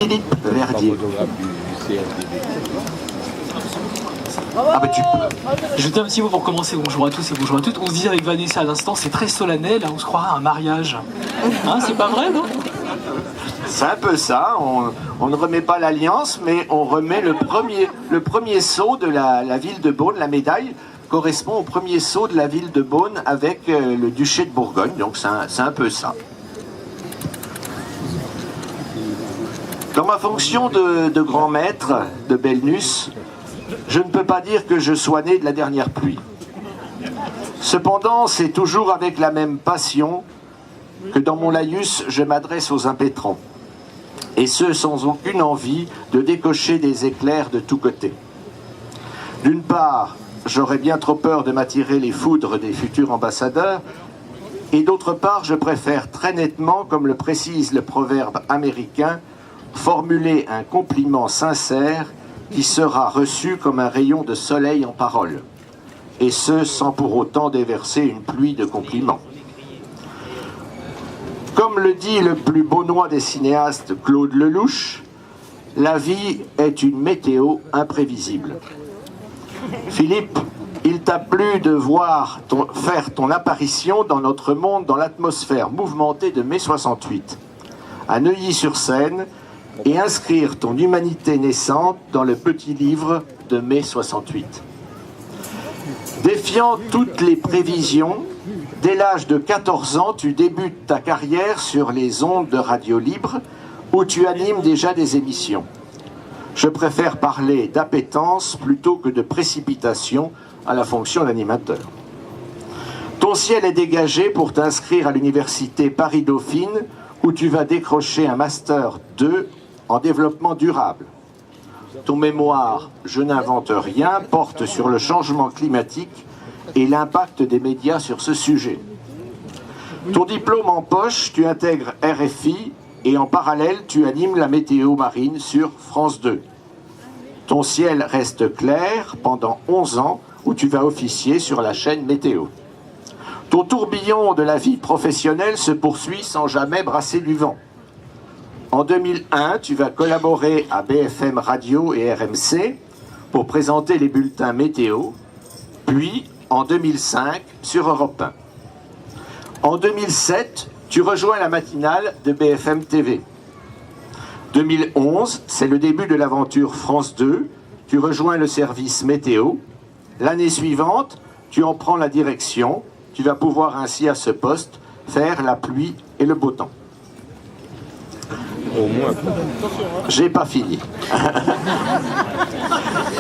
Philippe Verdier. Ah bah tu peux. Je dis un petit mot pour commencer. Bonjour à tous et bonjour à toutes. On se disait avec Vanessa à l'instant, c'est très solennel, là on se croirait à un mariage. Hein, c'est pas vrai, non? C'est un peu ça, on ne remet pas l'alliance, mais on remet le premier sceau de la ville de Beaune. La médaille correspond au premier sceau de la ville de Beaune avec le duché de Bourgogne, donc c'est un peu ça. Dans ma fonction de grand maître de Belnus, je ne peux pas dire que je sois né de la dernière pluie. Cependant, c'est toujours avec la même passion que dans mon laïus, je m'adresse aux impétrants. Et ce, sans aucune envie de décocher des éclairs de tous côtés. D'une part, j'aurais bien trop peur de m'attirer les foudres des futurs ambassadeurs, et d'autre part, je préfère très nettement, comme le précise le proverbe américain, formuler un compliment sincère qui sera reçu comme un rayon de soleil en parole, et ce, sans pour autant déverser une pluie de compliments. Comme le dit le plus beaunois des cinéastes, Claude Lelouch, la vie est une météo imprévisible. Philippe, il t'a plu de voir faire ton apparition dans notre monde, dans l'atmosphère mouvementée de mai 68, à Neuilly-sur-Seine, et inscrire ton humanité naissante dans le petit livre de mai 68. Défiant toutes les prévisions, dès l'âge de 14 ans, tu débutes ta carrière sur les ondes de Radio Libre, où tu animes déjà des émissions. Je préfère parler d'appétence plutôt que de précipitation à la fonction d'animateur. Ton ciel est dégagé pour t'inscrire à l'université Paris-Dauphine, où tu vas décrocher un Master 2 en développement durable. Ton mémoire « Je n'invente rien » porte sur le changement climatique et l'impact des médias sur ce sujet. Ton diplôme en poche, tu intègres RFI et en parallèle, tu animes la météo marine sur France 2. Ton ciel reste clair pendant 11 ans où tu vas officier sur la chaîne Météo. Ton tourbillon de la vie professionnelle se poursuit sans jamais brasser du vent. En 2001, tu vas collaborer à BFM Radio et RMC pour présenter les bulletins météo, puis en 2005 sur Europe 1. En 2007, tu rejoins la matinale de BFM TV. 2011, c'est le début de l'aventure France 2, tu rejoins le service météo. L'année suivante, tu en prends la direction, tu vas pouvoir ainsi à ce poste faire la pluie et le beau temps. Au moins. J'ai pas fini.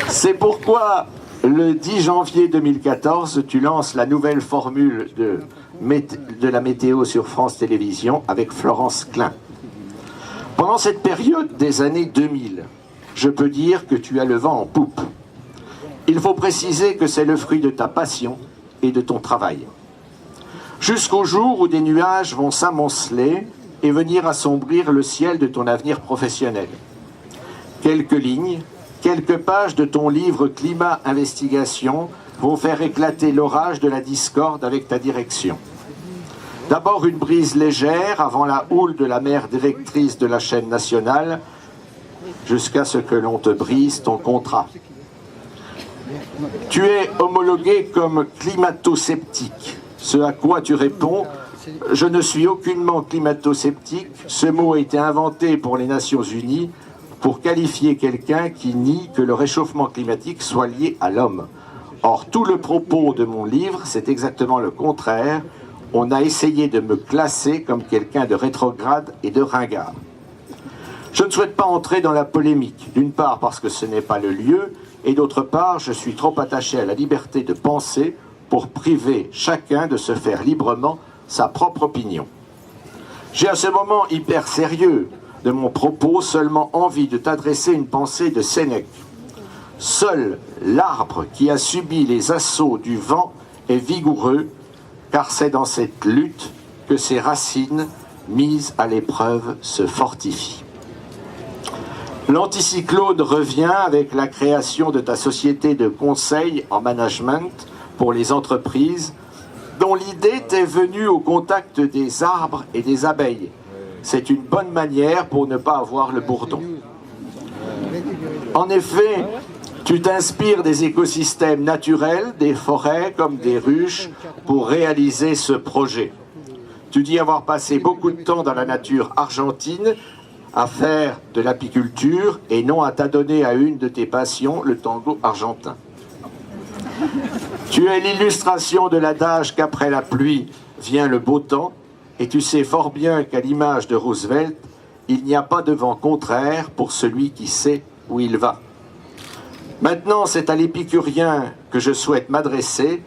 C'est pourquoi le 10 janvier 2014, tu lances la nouvelle formule de la météo sur France Télévisions avec Florence Klein. Pendant cette période des années 2000, je peux dire que tu as le vent en poupe. Il faut préciser que c'est le fruit de ta passion et de ton travail. Jusqu'au jour où des nuages vont s'amonceler et venir assombrir le ciel de ton avenir professionnel. Quelques lignes, quelques pages de ton livre Climat Investigation vont faire éclater l'orage de la discorde avec ta direction. D'abord une brise légère avant la houle de la mère directrice de la chaîne nationale, jusqu'à ce que l'on te brise ton contrat. Tu es homologué comme climato-sceptique, ce à quoi tu réponds: je ne suis aucunement climato-sceptique, ce mot a été inventé pour les Nations Unies pour qualifier quelqu'un qui nie que le réchauffement climatique soit lié à l'homme. Or, tout le propos de mon livre, c'est exactement le contraire. On a essayé de me classer comme quelqu'un de rétrograde et de ringard. Je ne souhaite pas entrer dans la polémique, d'une part parce que ce n'est pas le lieu, et d'autre part, je suis trop attaché à la liberté de penser pour priver chacun de se faire librement sa propre opinion. J'ai à ce moment hyper sérieux de mon propos seulement envie de t'adresser une pensée de Sénèque. Seul l'arbre qui a subi les assauts du vent est vigoureux, car c'est dans cette lutte que ses racines, mises à l'épreuve, se fortifient. L'anticyclone revient avec la création de ta société de conseil en management pour les entreprises, dont l'idée t'est venue au contact des arbres et des abeilles. C'est une bonne manière pour ne pas avoir le bourdon. En effet, tu t'inspires des écosystèmes naturels, des forêts comme des ruches, pour réaliser ce projet. Tu dis avoir passé beaucoup de temps dans la nature argentine à faire de l'apiculture et non à t'adonner à une de tes passions, le tango argentin. Tu es l'illustration de l'adage qu'après la pluie vient le beau temps, et tu sais fort bien qu'à l'image de Roosevelt, il n'y a pas de vent contraire pour celui qui sait où il va. Maintenant, c'est à l'épicurien que je souhaite m'adresser.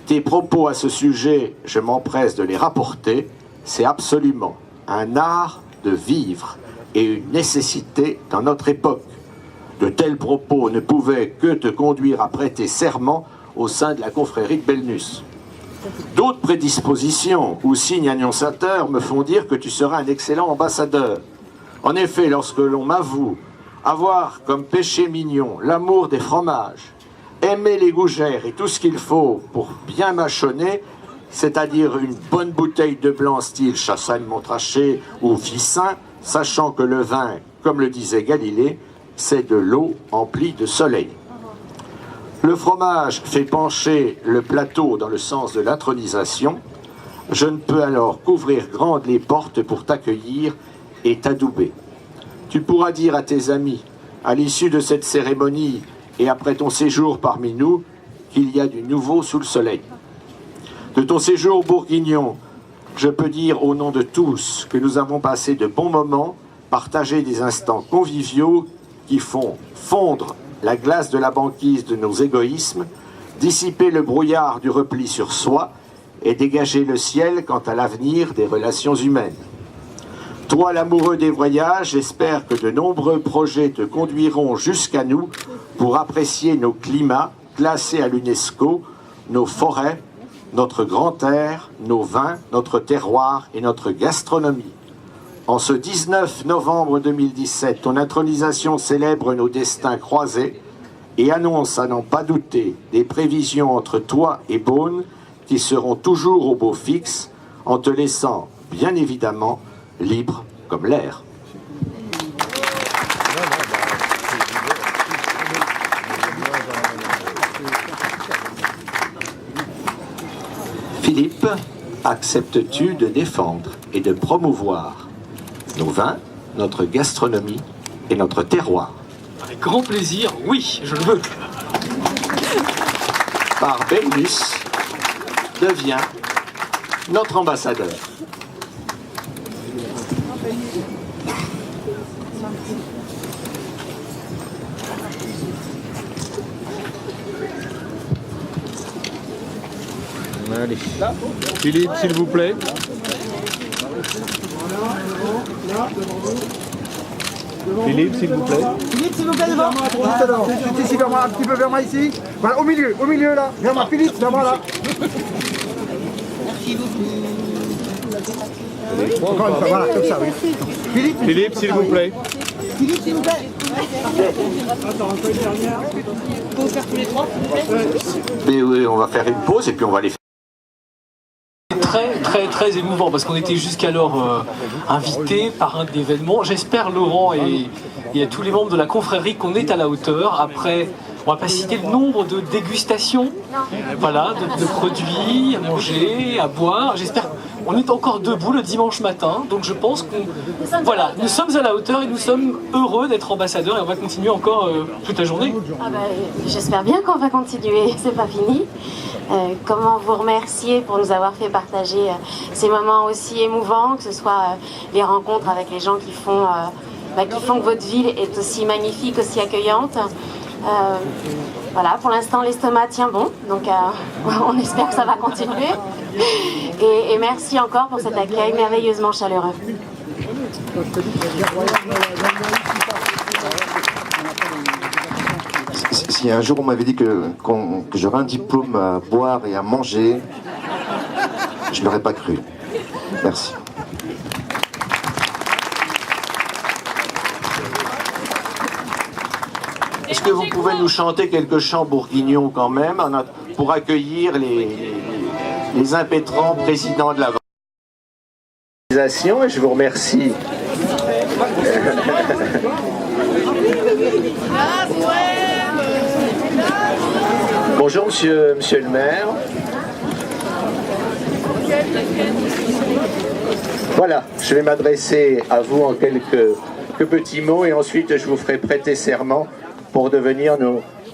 Tes propos à ce sujet, je m'empresse de les rapporter. C'est absolument un art de vivre et une nécessité dans notre époque. De tels propos ne pouvaient que te conduire à prêter serment au sein de la confrérie de Belnus. D'autres prédispositions ou signes annonçateurs me font dire que tu seras un excellent ambassadeur. En effet, lorsque l'on m'avoue avoir comme péché mignon l'amour des fromages, aimer les gougères et tout ce qu'il faut pour bien mâchonner, c'est-à-dire une bonne bouteille de blanc style Chassagne-Montrachet ou Vicin, sachant que le vin, comme le disait Galilée, c'est de l'eau emplie de soleil. Le fromage fait pencher le plateau dans le sens de l'intronisation. Je ne peux alors qu'ouvrir grandes les portes pour t'accueillir et t'adouber. Tu pourras dire à tes amis, à l'issue de cette cérémonie et après ton séjour parmi nous, qu'il y a du nouveau sous le soleil. De ton séjour bourguignon, je peux dire au nom de tous que nous avons passé de bons moments, partagé des instants conviviaux qui font fondre la glace de la banquise de nos égoïsmes, dissiper le brouillard du repli sur soi et dégager le ciel quant à l'avenir des relations humaines. Toi, l'amoureux des voyages, j'espère que de nombreux projets te conduiront jusqu'à nous pour apprécier nos climats classés à l'UNESCO, nos forêts, notre grand air, nos vins, notre terroir et notre gastronomie. En ce 19 novembre 2017, ton intronisation célèbre nos destins croisés et annonce, à n'en pas douter, des prévisions entre toi et Beaune qui seront toujours au beau fixe, en te laissant, bien évidemment, libre comme l'air. Philippe, acceptes-tu de défendre et de promouvoir nos vins, notre gastronomie et notre terroir? Avec grand plaisir, oui, je le veux. Par Belnus, devient notre ambassadeur. Allez. Philippe, s'il vous plaît. Philippe, s'il vous plaît. Philippe, s'il vous plaît, devant. Juste ici, vers moi, un petit peu vers moi ici. Voilà, au milieu là. Vers moi, Philippe, vers moi là. Merci beaucoup. Encore une fois, voilà, comme ça, oui. Philippe, s'il vous plaît. Philippe, s'il vous plaît. Faut faire tous les trois, s'il vous plaît. Mais oui, on va faire une pause et puis on va les faire. Très émouvant parce qu'on était jusqu'alors invités par un événement. J'espère, Laurent et à tous les membres de la confrérie, qu'on est à la hauteur. Après, on va pas citer le nombre de dégustations, voilà, de produits à manger, à boire. J'espère qu'on est encore debout le dimanche matin. Donc je pense qu'on, voilà, nous sommes à la hauteur et nous sommes heureux d'être ambassadeurs et on va continuer encore toute la journée. Ah bah, j'espère bien qu'on va continuer, c'est pas fini. Comment vous remercier pour nous avoir fait partager ces moments aussi émouvants, que ce soit les rencontres avec les gens qui font que votre ville est aussi magnifique, aussi accueillante. Voilà, pour l'instant l'estomac tient bon, donc on espère que ça va continuer. Et merci encore pour cet accueil merveilleusement chaleureux. Si un jour on m'avait dit que j'aurais un diplôme à boire et à manger, je ne l'aurais pas cru. Merci. Est-ce que vous pouvez nous chanter quelques chants bourguignons quand même pour accueillir les impétrants présidents de la vente? d'organisation et je vous remercie. Bonjour monsieur le maire. Voilà, je vais m'adresser à vous en quelques petits mots et ensuite je vous ferai prêter serment pour devenir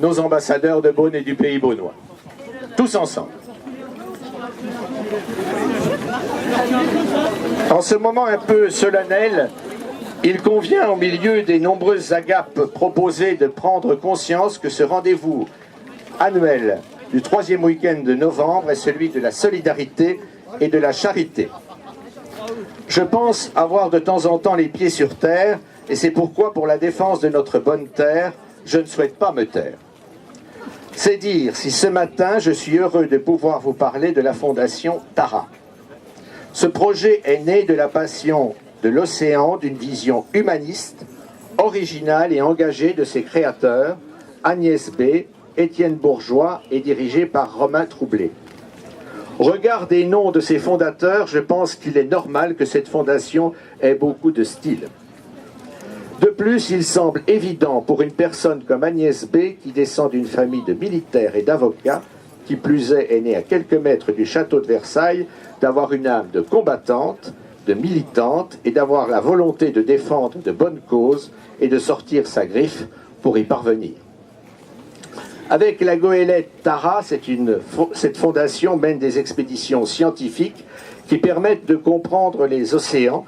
nos ambassadeurs de Beaune et du Pays Beaunois. Tous ensemble. En ce moment un peu solennel, il convient au milieu des nombreuses agapes proposées de prendre conscience que ce rendez-vous annuel du 3e week-end de novembre est celui de la solidarité et de la charité. Je pense avoir de temps en temps les pieds sur terre et c'est pourquoi pour la défense de notre bonne terre, je ne souhaite pas me taire. C'est dire si ce matin je suis heureux de pouvoir vous parler de la fondation Tara. Ce projet est né de la passion de l'océan, d'une vision humaniste, originale et engagée de ses créateurs, Agnès B., Étienne Bourgeois et dirigé par Romain Troublé. Au regard des noms de ses fondateurs, je pense qu'il est normal que cette fondation ait beaucoup de style. De plus, il semble évident pour une personne comme Agnès B., qui descend d'une famille de militaires et d'avocats, qui plus est née à quelques mètres du château de Versailles, d'avoir une âme de combattante, de militante et d'avoir la volonté de défendre de bonnes causes et de sortir sa griffe pour y parvenir. Avec la goélette Tara, cette fondation mène des expéditions scientifiques qui permettent de comprendre les océans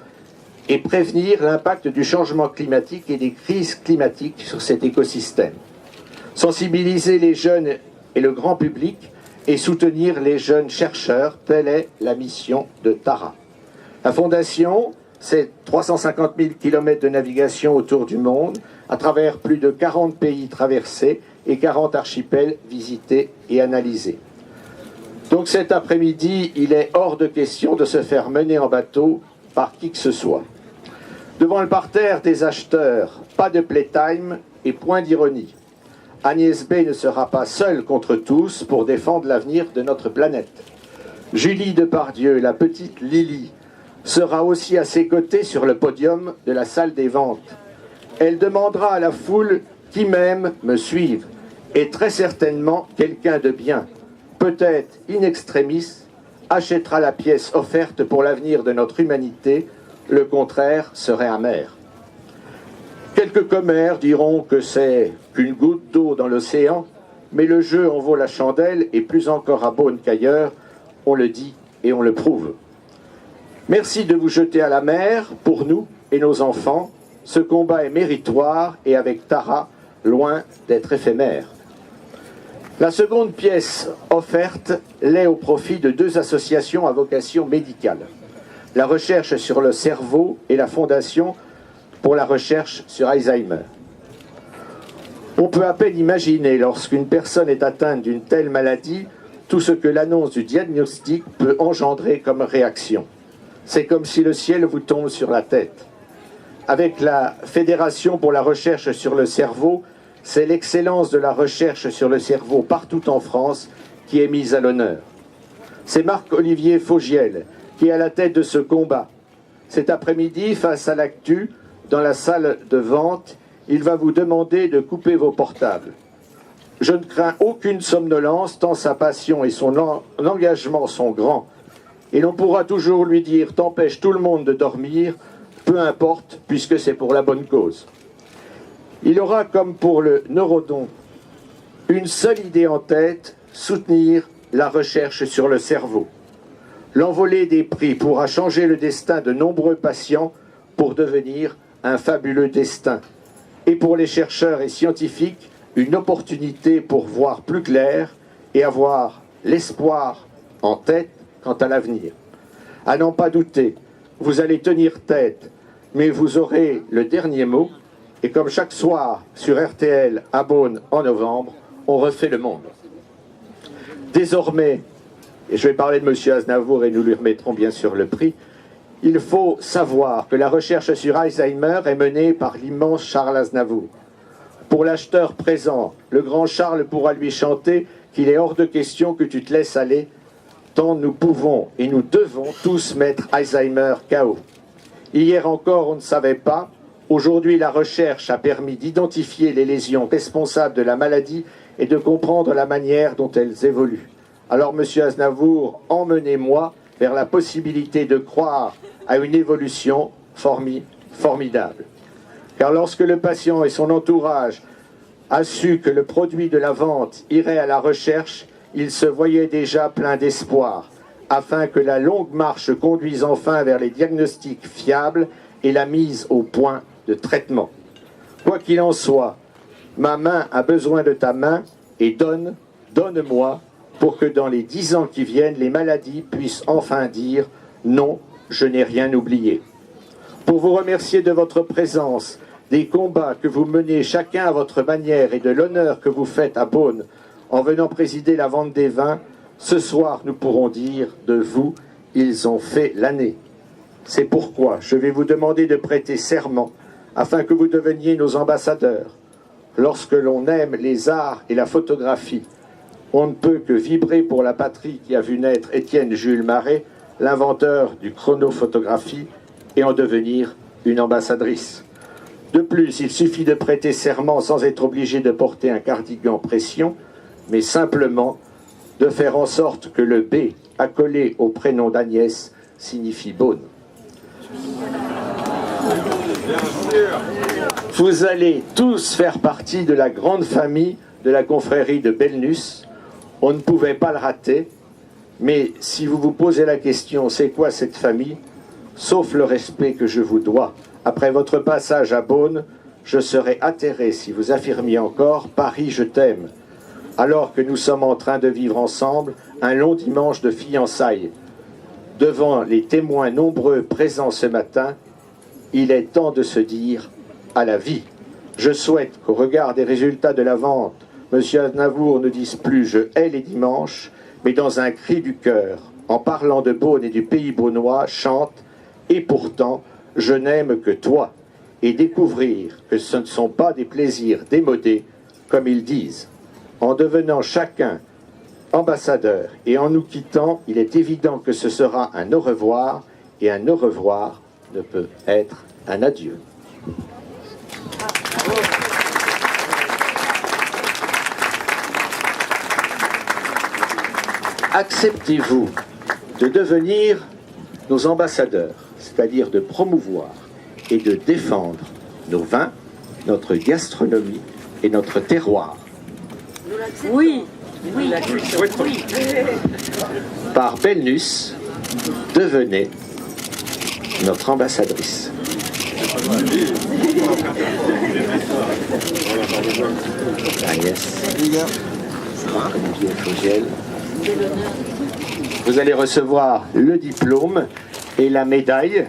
et prévenir l'impact du changement climatique et des crises climatiques sur cet écosystème. Sensibiliser les jeunes et le grand public et soutenir les jeunes chercheurs, telle est la mission de Tara. La fondation, c'est 350 000 km de navigation autour du monde, à travers plus de 40 pays traversés et 40 archipels visités et analysés. Donc cet après-midi, il est hors de question de se faire mener en bateau par qui que ce soit. Devant le parterre des acheteurs, pas de playtime et point d'ironie. Agnès B. ne sera pas seule contre tous pour défendre l'avenir de notre planète. Julie Depardieu, la petite Lily, sera aussi à ses côtés sur le podium de la salle des ventes. Elle demandera à la foule qui m'aime me suive, et très certainement quelqu'un de bien, peut-être in extremis, achètera la pièce offerte pour l'avenir de notre humanité, le contraire serait amer. Quelques commères diront que c'est qu'une goutte d'eau dans l'océan, mais le jeu en vaut la chandelle, et plus encore à Beaune qu'ailleurs, on le dit et on le prouve. Merci de vous jeter à la mer, pour nous et nos enfants. Ce combat est méritoire et avec Tara, loin d'être éphémère. La seconde pièce offerte l'est au profit de 2 associations à vocation médicale. La recherche sur le cerveau et la Fondation pour la recherche sur Alzheimer. On peut à peine imaginer, lorsqu'une personne est atteinte d'une telle maladie, tout ce que l'annonce du diagnostic peut engendrer comme réaction. C'est comme si le ciel vous tombe sur la tête. Avec la Fédération pour la recherche sur le cerveau, c'est l'excellence de la recherche sur le cerveau partout en France qui est mise à l'honneur. C'est Marc-Olivier Faugiel qui est à la tête de ce combat. Cet après-midi, face à l'actu, dans la salle de vente, il va vous demander de couper vos portables. Je ne crains aucune somnolence, tant sa passion et son engagement sont grands. Et l'on pourra toujours lui dire « t'empêches tout le monde de dormir », peu importe, puisque c'est pour la bonne cause. Il aura, comme pour le Neurodon, une seule idée en tête, soutenir la recherche sur le cerveau. L'envolée des prix pourra changer le destin de nombreux patients pour devenir un fabuleux destin. Et pour les chercheurs et scientifiques, une opportunité pour voir plus clair et avoir l'espoir en tête quant à l'avenir. À n'en pas douter, vous allez tenir tête, mais vous aurez le dernier mot. Et comme chaque soir sur RTL à Beaune en novembre, on refait le monde. Désormais, et je vais parler de M. Aznavour et nous lui remettrons bien sûr le prix, il faut savoir que la recherche sur Alzheimer est menée par l'immense Charles Aznavour. Pour l'acheteur présent, le grand Charles pourra lui chanter qu'il est hors de question que tu te laisses aller, Pourtant, nous pouvons et nous devons tous mettre Alzheimer KO. Hier encore, on ne savait pas. Aujourd'hui, la recherche a permis d'identifier les lésions responsables de la maladie et de comprendre la manière dont elles évoluent. Alors, Monsieur Aznavour, emmenez-moi vers la possibilité de croire à une évolution formidable. Car lorsque le patient et son entourage a su que le produit de la vente irait à la recherche, il se voyait déjà plein d'espoir, afin que la longue marche conduise enfin vers les diagnostics fiables et la mise au point de traitement. Quoi qu'il en soit, ma main a besoin de ta main et donne-moi pour que dans les 10 ans qui viennent, les maladies puissent enfin dire « Non, je n'ai rien oublié ». Pour vous remercier de votre présence, des combats que vous menez chacun à votre manière et de l'honneur que vous faites à Beaune en venant présider la vente des vins, ce soir nous pourrons dire de vous, ils ont fait l'année. C'est pourquoi je vais vous demander de prêter serment afin que vous deveniez nos ambassadeurs. Lorsque l'on aime les arts et la photographie, on ne peut que vibrer pour la patrie qui a vu naître Étienne Jules Marais, l'inventeur du chronophotographie, et en devenir une ambassadrice. De plus, il suffit de prêter serment sans être obligé de porter un cardigan pression, mais simplement de faire en sorte que le B accolé au prénom d'Agnès signifie Beaune. Vous allez tous faire partie de la grande famille de la confrérie de Belnus. On ne pouvait pas le rater, mais si vous vous posez la question, c'est quoi cette famille? Sauf le respect que je vous dois, après votre passage à Beaune, je serais atterré si vous affirmiez encore « Paris, je t'aime », alors que nous sommes en train de vivre ensemble un long dimanche de fiançailles. Devant les témoins nombreux présents ce matin, il est temps de se dire « à la vie ». Je souhaite qu'au regard des résultats de la vente, M. Aznavour ne dise plus « je hais les dimanches », mais dans un cri du cœur, en parlant de Beaune et du pays beaunois, chante « et pourtant, je n'aime que toi » et découvrir que ce ne sont pas des plaisirs démodés, comme ils disent. En devenant chacun ambassadeur et en nous quittant, il est évident que ce sera un au revoir, et un au revoir ne peut être un adieu. Acceptez-vous de devenir nos ambassadeurs, c'est-à-dire de promouvoir et de défendre nos vins, notre gastronomie et notre terroir. Oui, oui, oui. Par Belnus, devenez notre ambassadrice. Agnès, Olivier Fogiel. Vous allez recevoir le diplôme et la médaille.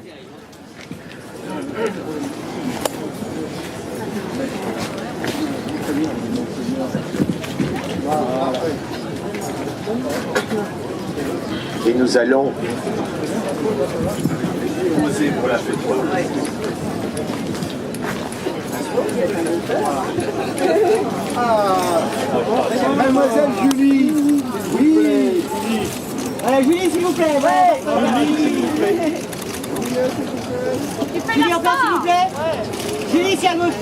Et nous allons poser pour la fête. Mademoiselle Julie. Oui. Julie, s'il vous plaît. Ouais. Julie en place, s'il vous plaît. Julie, c'est à gauche.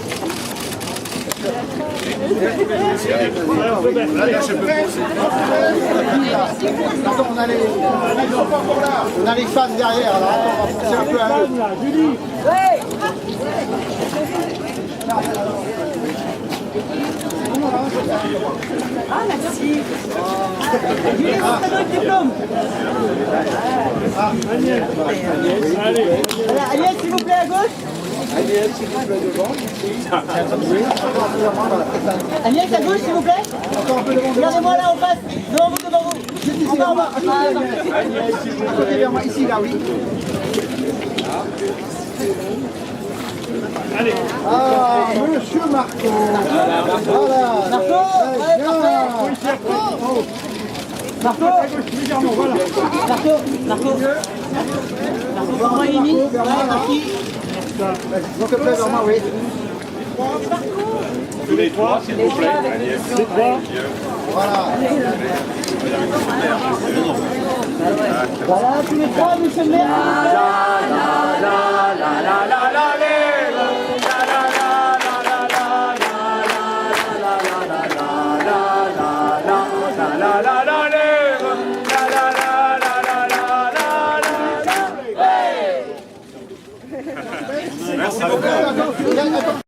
Pardon, on a les fans derrière, alors attends, on va pousser un peu à eux. Julie. Ouais. Ah, merci. Julie, c'est un autre diplôme. Agnès, s'il vous plaît, à gauche. Agnès, s'il vous plaît, devant. Agnès, à gauche, s'il vous plaît. Encore un peu devant. Regardez-moi là, en face. Devant vous, devant vous. Juste ici, vers moi. Agnès, s'il vous plaît, vers moi. Ici, là, oui. Allez. Ah, Monsieur Marco. Voilà. Marco, ouais, parfait. Marco, Voilà. Marco, prends-moi une ligne. Ouais, merci. S'il te plaît, vers moi, oui. Tous les trois, s'il vous plaît. Voilà, tous les trois, monsieur le maire. Merci beaucoup.